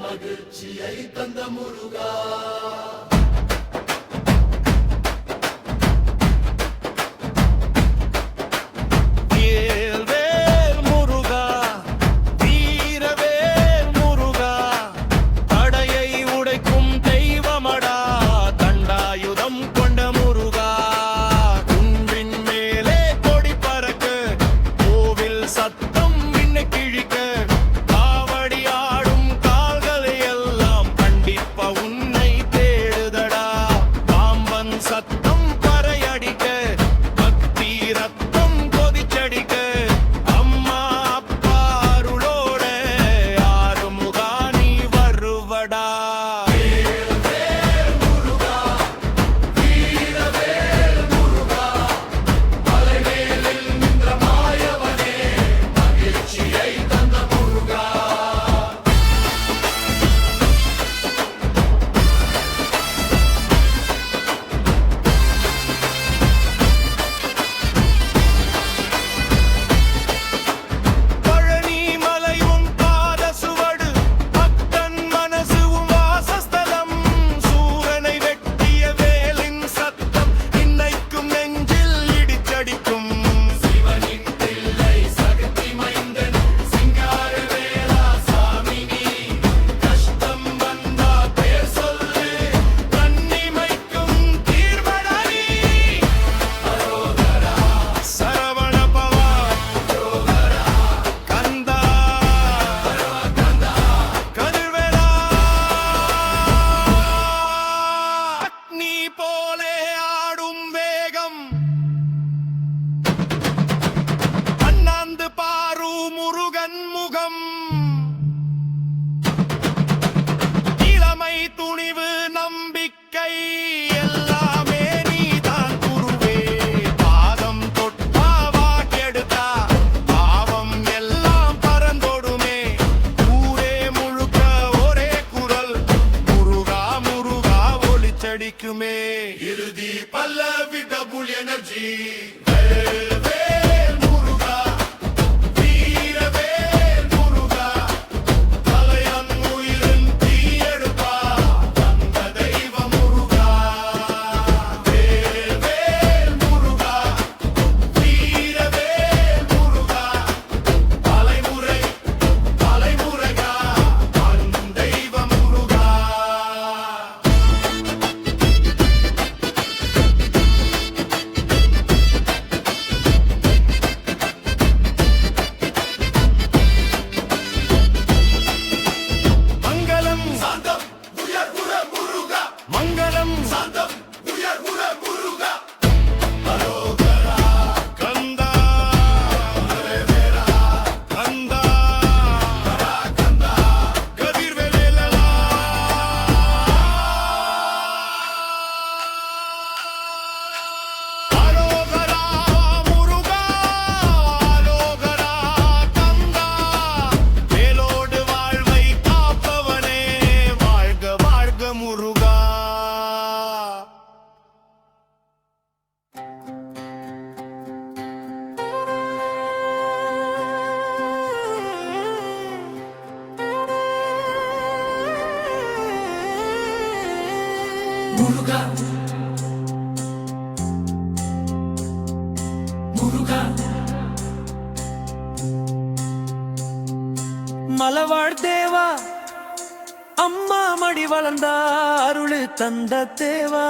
மகிழ்ச்சியை தந்த முருகா இறுதி பல்லவி டபுள் எனர்ஜி முருகா முருகா மலவாழ் தேவா அம்மா மடி வளர்ந்த அருள் தந்த தேவா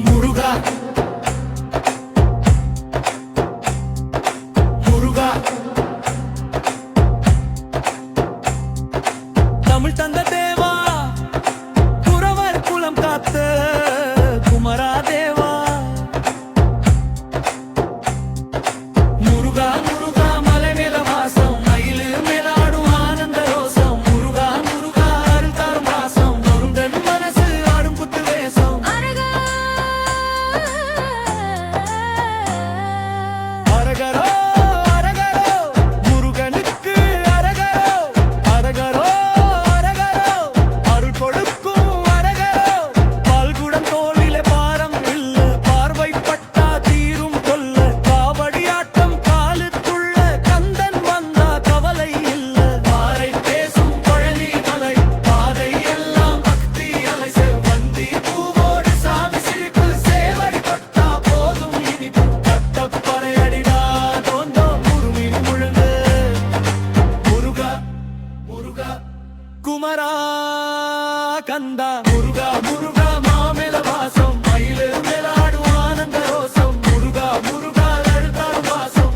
முருகா முருகா தமிழ் தந்த தேவா குமரா தேவா முருகா முருகா மலை மேல வாசம் மயிலு மேலாடும் ஆனந்த ரோசம் முருகா முருகா அருள் தாரும் வாசம் நொறுந்தன் மனசு ஆடும் புத்து வேசம் கந்தா முருகா முருகா மாமேல வாசம் மயிலு மேலாடும் ஆனந்த ரோசம் முருகா முருகா அழுத்தாடும் வாசம்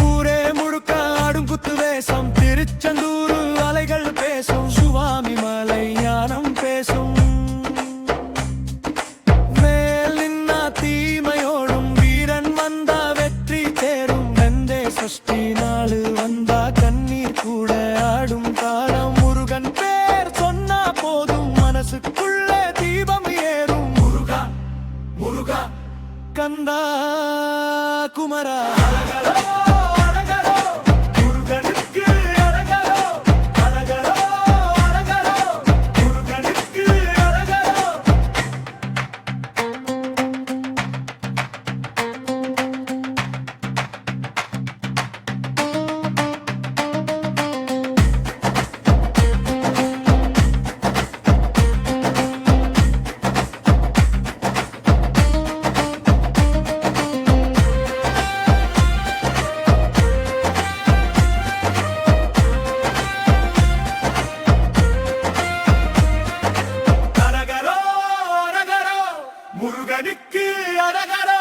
ஊரே முழுக்க ஆடும் குத்து வேஷம் திருச்செந்தூர் அலைகள் பேசும் சுவாமி மலை ஞானம் பேசும் மேல் நின்னா தீமையோடும் வீரன் வந்தா வெற்றி தேரும் நந்தே சஷ்டி நாளு வந்தா கண்ணீர் கூட ஆடும் காலம் முருகன் பேர் சொன்னா போதும் மனசுக்குள்ளே தீபம் ஏறும் முருகா முருகா கந்தா குமரா முருகனுக்கு அரகரோ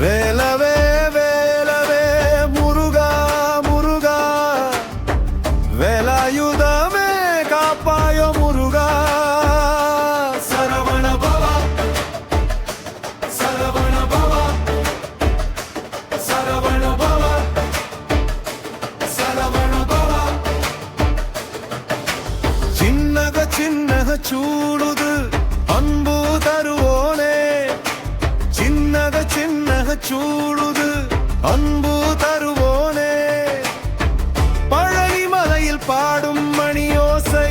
வேலவே வேலவே முருகா முருகா வேலாயுதமே காப்பாயோ முருகா சரவண பவா சரவண பவா சரவண பவா சரவண பவா சின்னக சின்னக சூடுது அன்பு தருவோனே சின்னக சின்னக சூடுது அன்பு தருவோனே பழனி மலையில் பாடும் மணியோசை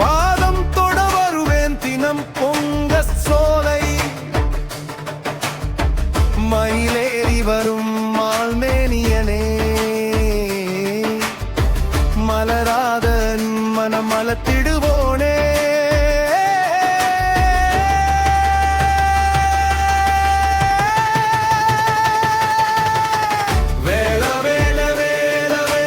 பாதம் தொட வருவேன் தினம் பொங்க சோலை மயிலேறி வரும் மால்மேனியனே மலராத மனம் மலத்திடுவோனே வேல வேல வேல வே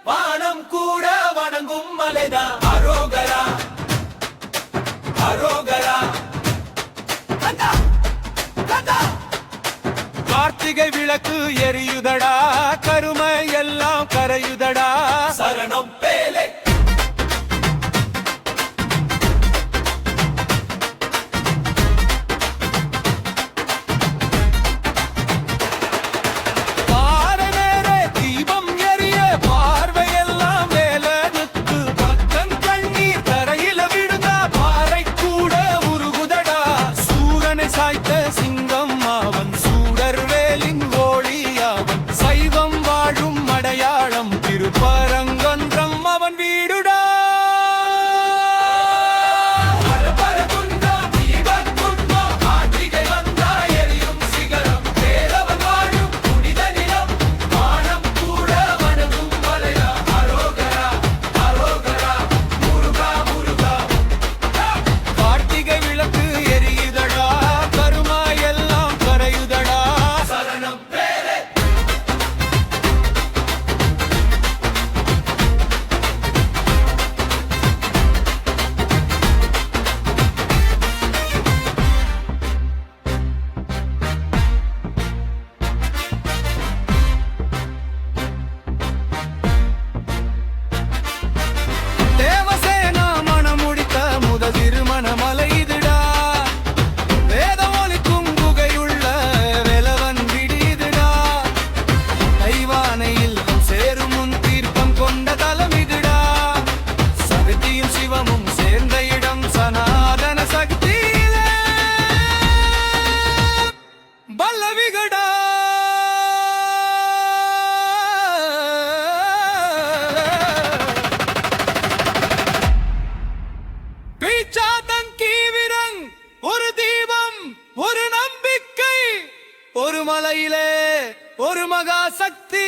வானம் கூட வணங்கும் மலைதான் அரோகரா அரோகரா. கார்த்திகை விளக்கு எரியுதடா, கருமை எல்லாம் கரையுதடா, சரணம் பேலே. ஒரு மலையிலே ஒரு மகா சக்தி.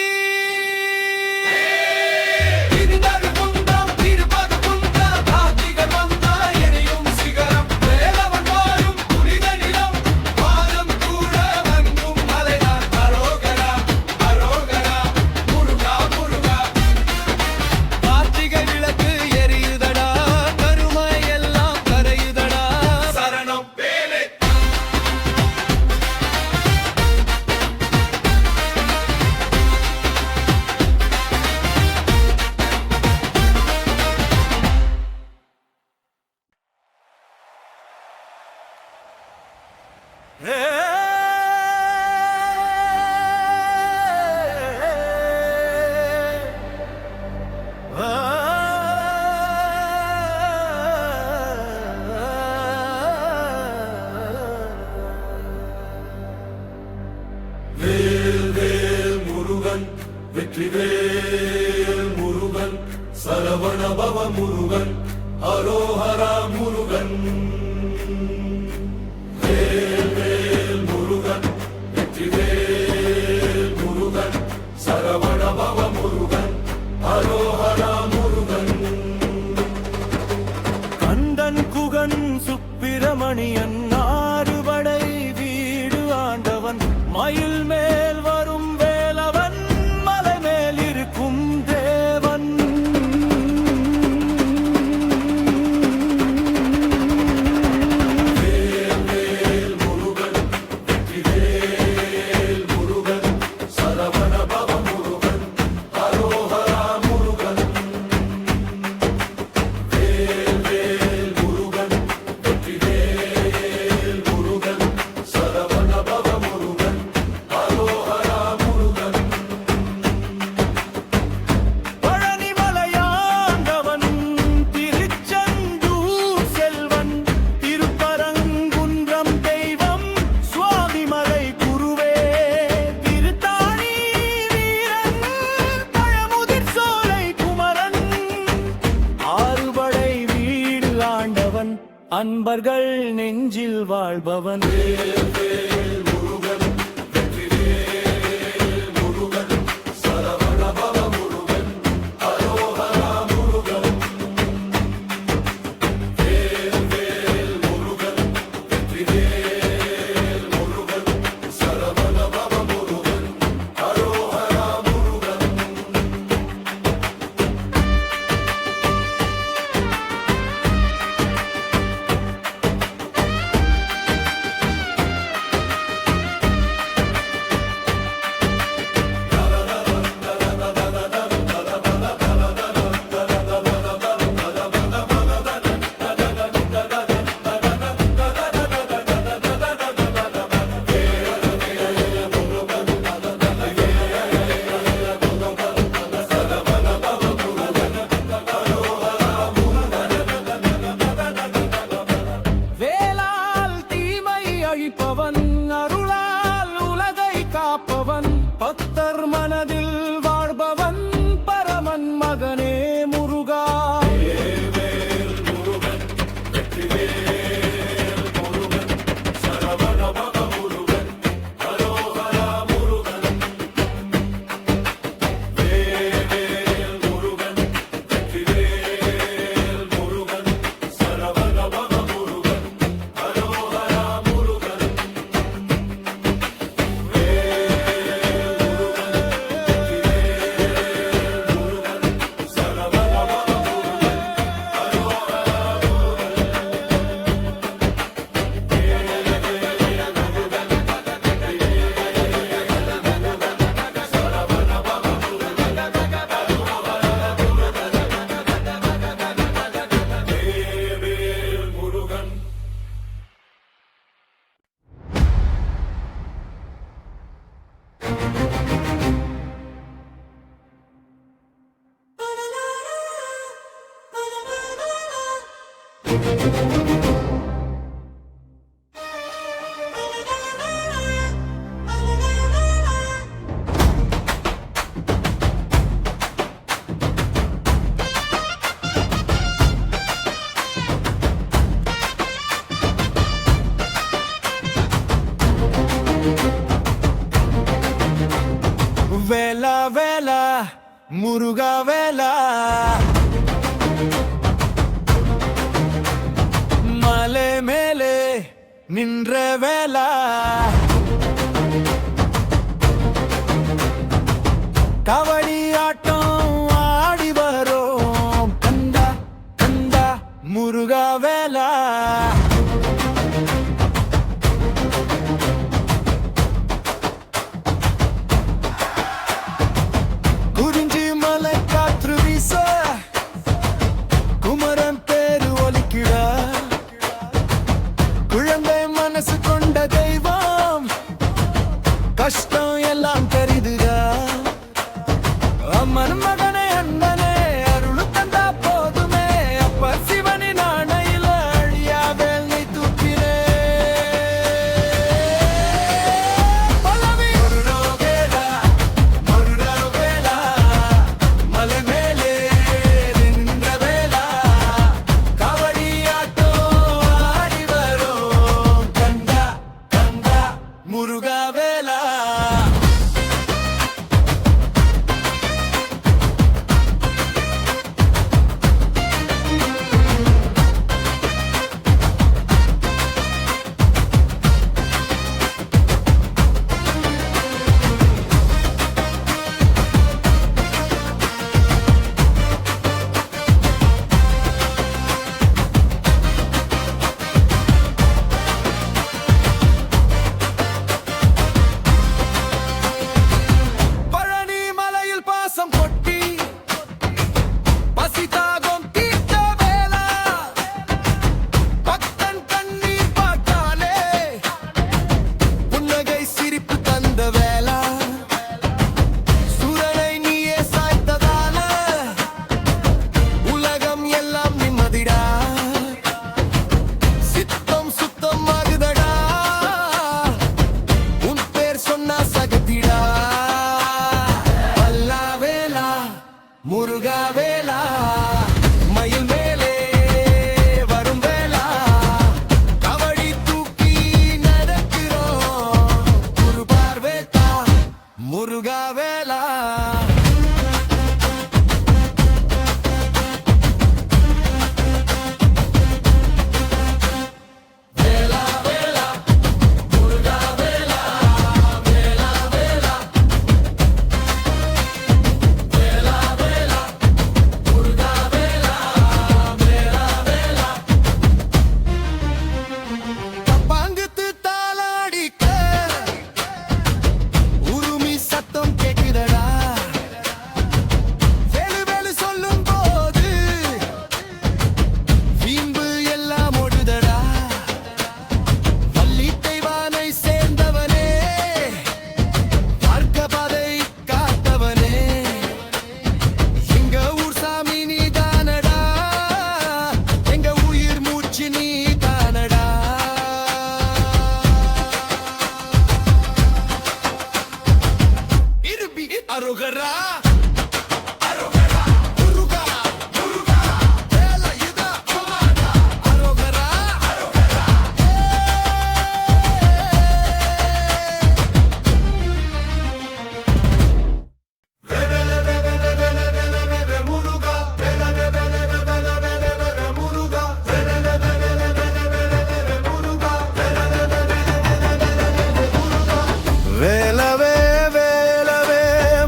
வெற்றிவேல் முருகன் சரவண பவ முருகன் அரோஹரா முருகன். வேல் வேல் முருகன் வெற்றிவேல் முருகன் சரவண பவ முருகன் அரோஹரா முருகன். கந்தன் குகன் சுப்பிரமணியன் ஆறுபடை வீடு ஆண்டவன் மயில் மேல் வரும் அன்பர்கள் நெஞ்சில் வாழ்பவன். வேலா வேலா முருகா வேலா, மலை மேலே நின்ற வேலா, கவடி ஆட்டம் ஆடி வரோம் கந்தா கந்தா முருகா வேலா. குறிஞ்சி மலை காற்று வீச குமரன் பேரு ஒலிக்கிட, குழந்தை மனசு கொண்ட தெய்வம் கஷ்டம் எல்லாம் தெரிதுடா. அம்மன் மகனே அண்ணனே அருள் தந்தா போதுமே, அப்ப சிவனின் ஆணையில அழியா வேலை தூக்கிறே. பல்லவி முருகா வேலா முருகா வேலா, மலை மேலே நின்ற வேலா, கவடி ஆட்டம் ஆடி வரோம் கந்தா கந்தா முருகா வேலா. பழனி மலையில் பாசம் கொட்டி பசி தாகம் தீர்த்த வேலா, பக்தன் கண்ணீர் பார்த்தாலே புன்னகை சிரிப்பு தந்த வேலா, சூரனை நீயே சாய்த்ததால உலகம் எல்லாம் நிம்மதிடா, சித்தம் சுத்தம் ஆகுதடா, உன் பேர் சொன்னா சகத்திடா. பல்லா வேலா முருகா வேலா, மயில் மேலே வரும் வேலா, கவடி தூக்கி நடக்கிறோம் குரு பார்வேத்தா முருகா வேலா. பாங்குத்து தாளாடிக்க உருமி சத்தம் கேட்குதடா, வேலு வேலு சொல்லும் போது வீம்பு எல்லாம் ஓடுதடா. வள்ளி தெய்வானை சேர்ந்தவனே, பார்க்க பாதை காத்தவனே, எங்க ஊர் சாமி நீ தானடா, எங்க உயிர் மூச்சு நீ தானடா. இருபி அருகரா அருகரா முருகா முருகா வேலாயுதா குமாரா அருகரா அருகரா. முருகா முருகா வேலவே வேலவே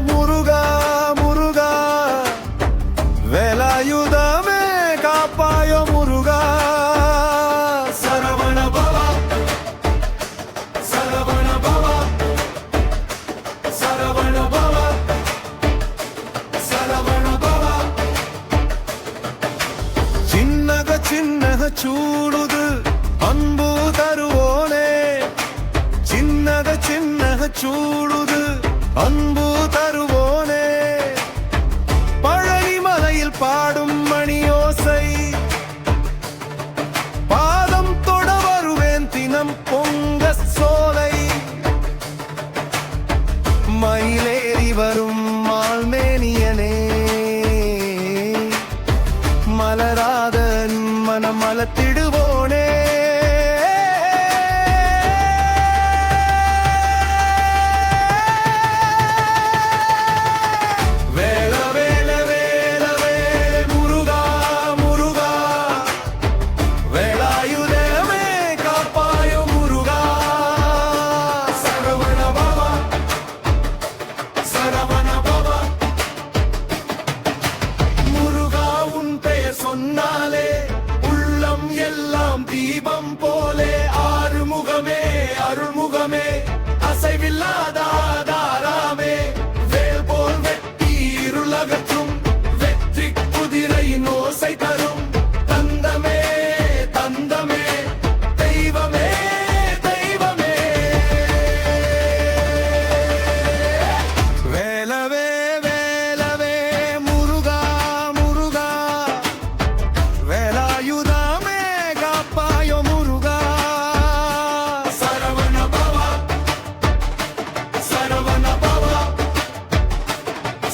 முருகா முருகா, வேலாயுதமே காப்பாயோ முருகா. சரவண பவா சரவண பவா சரவண பவா சரவண பவா. சின்னக சின்னக சூடுது அன்பு தருவோனே, சின்னக சின்னக சூடுது அன்பு தருவோனே, பழனி மலையில் பாடும் மணியோசை வளர்த்திடுவோனே. வேல வேல வேல வேல முருகா முருகா, வேலாயுதமே காப்பாயோ முருகா. சரவண பவா சரவண பவா, முருகா உன் பெயர் சொன்னாலே உள்ளம் எல்லாம் தீபம் போலே. ஆறுமுகமே அருள்முகமே, அசைவில்லாத ஆதாரமே, வேல் போல் வெட்டி இருளகற்றும் வெற்றி குதிரை நோசை தரும் தந்தமே தந்தமே, தெய்வமே தெய்வமே. வேலவே வேலவே முருகா முருகா, வேலாயுதமே காப்பாயோ முருகா. சரவண பவா சரவண பவா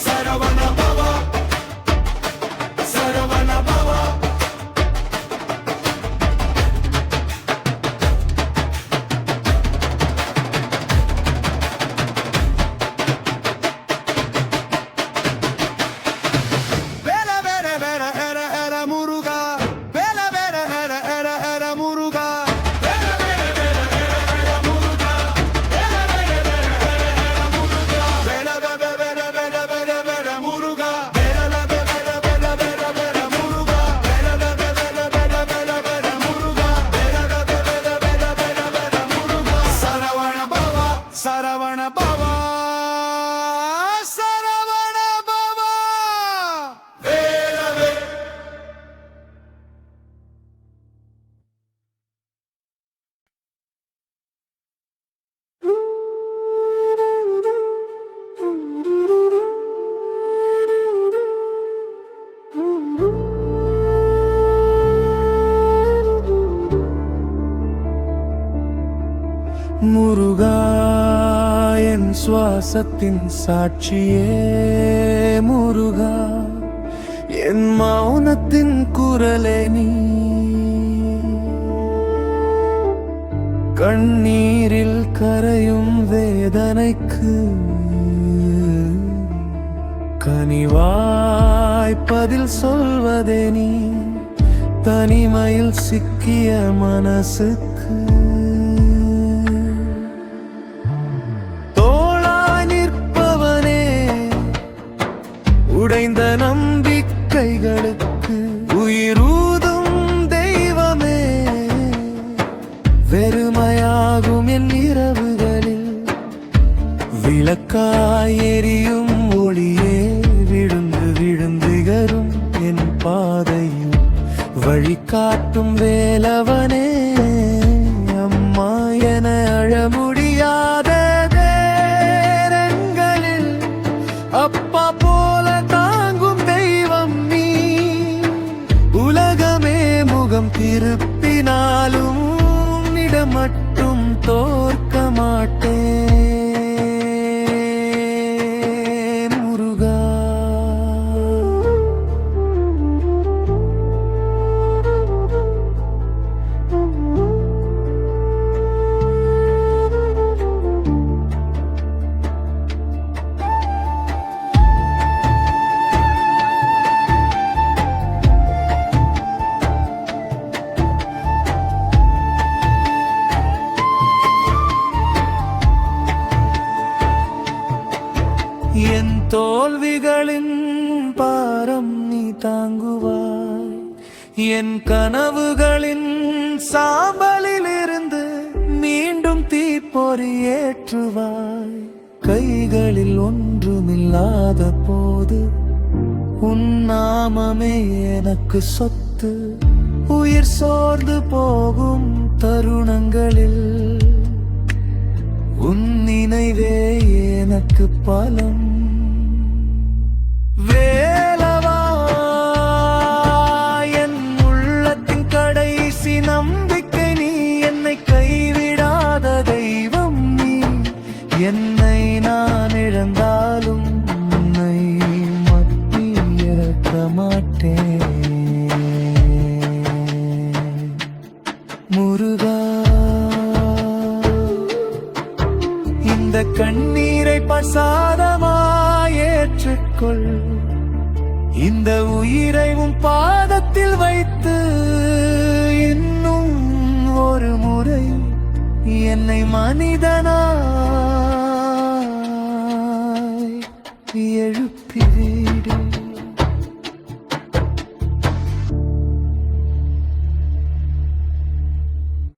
சரவண பவா சரவண பவா. வேல வேல வேல ஹர ஹர முருகா, வேல வேல ஹர ஹர ஹர முருகா, வேல வேல வேல ஹர ஹர முருகா, வேல வேல வேல ஹர ஹர முருகா, வேல வேல வேல வேல வேல வேல முருகா, வேல வேல வேல வேல வேல வேல முருகா, வேல வேல வேல வேல வேல வேல முருகா, வேல வேல வேல வேல வேல வேல முருகா. சரவண பவா சரவண பவா சரவண பவா. வேலவே முருகா என் சுவாசத்தின் சாட்சியே முருகா, என் மௌனத்தின் குரலே நீ. கண்ணீரில் கரையும் வேதனைக்கு கனிவாய் பதில் சொல்வதே நீ. தனிமையில் சிக்கிய மனசுக்கு தோளாய் நிற்பவனே, உடைந்த நம்பிக்கைகளுக்கு உயிரூதும் தெய்வமே. வெறுமையாகும் என் இரவுகளில் விளக்காய் எரியும் ஒளியே, விழுந்து விழுந்துகரும் என் பாதையும் வழிகாட்டும் வேலவனே. அம்மா என அழ முடியாத நேரங்களில் அப்பா போல தாங்கும் தெய்வம் நீ. உலகமே முகம் திருப்பினாலும் இடம் மட்டும் தோற்க மாட்டேன் முருகா. என் தோல்விகளின் பாரம் நீ தாங்குவாய், என் கனவுகளின் சாம்பலில் இருந்து மீண்டும் தீப்பொறி ஏற்றுவாய். கைகளில் ஒன்றுமில்லாத போது உன் நாமமே எனக்கு சொத்து. உயிர் சோர்ந்து போகும் தருணங்களில் உன் நினைவே எனக்கு பலம். வேலவா என் உள்ளத்தின் கடைசி நம்பிக்கை நீ. என்னை கைவிடாத தெய்வம் நீ. என்னை நான் இழந்தாலும் உன்னை மட்டும் இழக்க மாட்டேன். முருகா. இந்த கண்ணீரை பிரசாதமாய் ஏற்றுக்கொள். இந்த உயிரை உன் பாதத்தில் வைத்து இன்னும் ஒரு முறை என்னை மனிதனா